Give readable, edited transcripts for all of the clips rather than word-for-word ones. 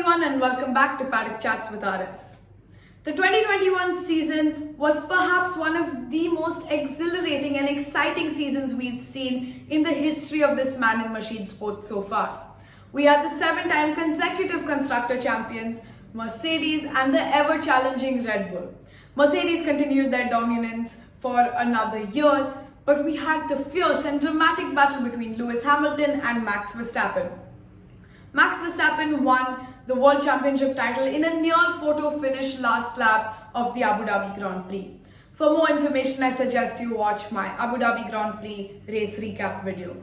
everyone and welcome back to Paddock Chats with RS. The 2021 season was perhaps one of the most exhilarating and exciting seasons we've seen in the history of this man and machine sport so far. We had the 7-time consecutive constructor champions, Mercedes, and the ever-challenging Red Bull. Mercedes continued their dominance for another year, but we had the fierce and dramatic battle between Lewis Hamilton and Max Verstappen. Max Verstappen won the World Championship title in a near photo finish last lap of the Abu Dhabi Grand Prix. For more information, I suggest you watch my Abu Dhabi Grand Prix race recap video.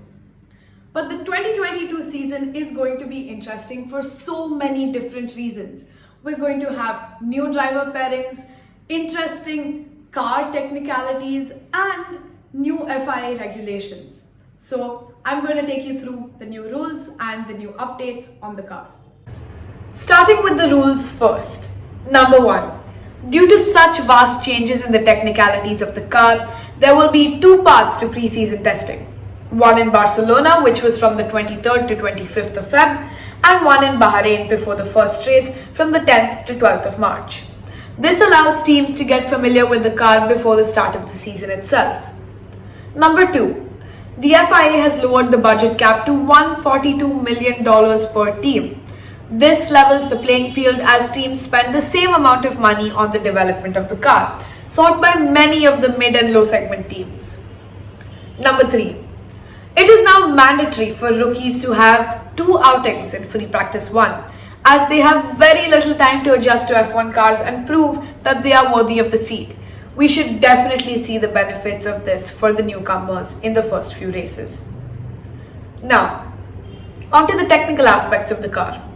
But the 2022 season is going to be interesting for so many different reasons. We're going to have new driver pairings, interesting car technicalities, and new FIA regulations. So I'm going to take you through the new rules and the new updates on the cars. Starting with the rules first. Number 1. Due to such vast changes in the technicalities of the car, there will be 2 parts to pre-season testing. One in Barcelona, which was from the 23rd to 25th of Feb, and one in Bahrain before the first race from the 10th to 12th of March. This allows teams to get familiar with the car before the start of the season itself. Number 2. The FIA has lowered the budget cap to $142 million per team. This levels the playing field as teams spend the same amount of money on the development of the car, sought by many of the mid and low segment teams. Number 3. It is now mandatory for rookies to have 2 outings in free practice 1, as they have very little time to adjust to F1 cars and prove that they are worthy of the seat. We should definitely see the benefits of this for the newcomers in the first few races. Now, onto the technical aspects of the car.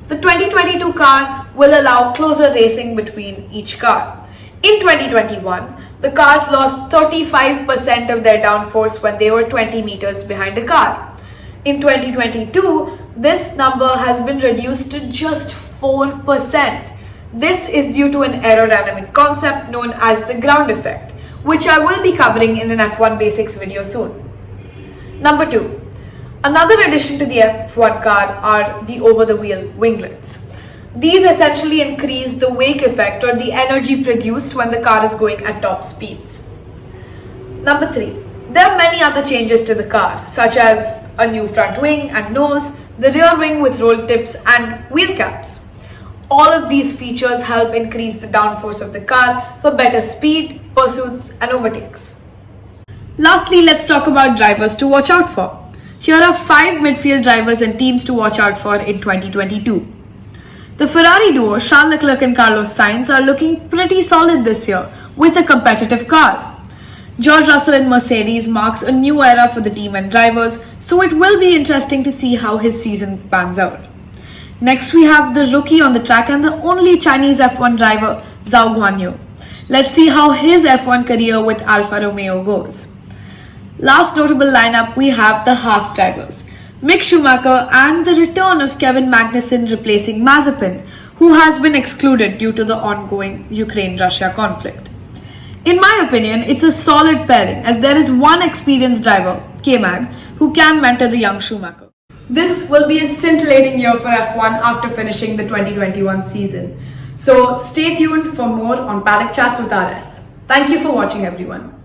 The 2022 car will allow closer racing between each car. In 2021, the cars lost 35% of their downforce when they were 20 meters behind a car. In 2022, this number has been reduced to just 4%. This is due to an aerodynamic concept known as the ground effect, which I will be covering in an F1 Basics video soon. Number 2. Another addition to the F1 car are the over-the-wheel winglets. These essentially increase the wake effect or the energy produced when the car is going at top speeds. Number 3. There are many other changes to the car, such as a new front wing and nose, the rear wing with roll tips and wheel caps. All of these features help increase the downforce of the car for better speed, pursuits, and overtakes. Lastly, let's talk about drivers to watch out for. Here are 5 midfield drivers and teams to watch out for in 2022. The Ferrari duo Charles Leclerc and Carlos Sainz are looking pretty solid this year with a competitive car. George Russell in Mercedes marks a new era for the team and drivers, so it will be interesting to see how his season pans out. Next, we have the rookie on the track and the only Chinese F1 driver, Zhou Guanyu. Let's see how his F1 career with Alfa Romeo goes. Last notable lineup, we have the Haas drivers, Mick Schumacher and the return of Kevin Magnussen replacing Mazepin, who has been excluded due to the ongoing Ukraine-Russia conflict. In my opinion, it's a solid pairing as there is one experienced driver, K-Mag, who can mentor the young Schumacher. This will be a scintillating year for F1 after finishing the 2021 season. So stay tuned for more on Paddock Chats with RS. Thank you for watching, everyone.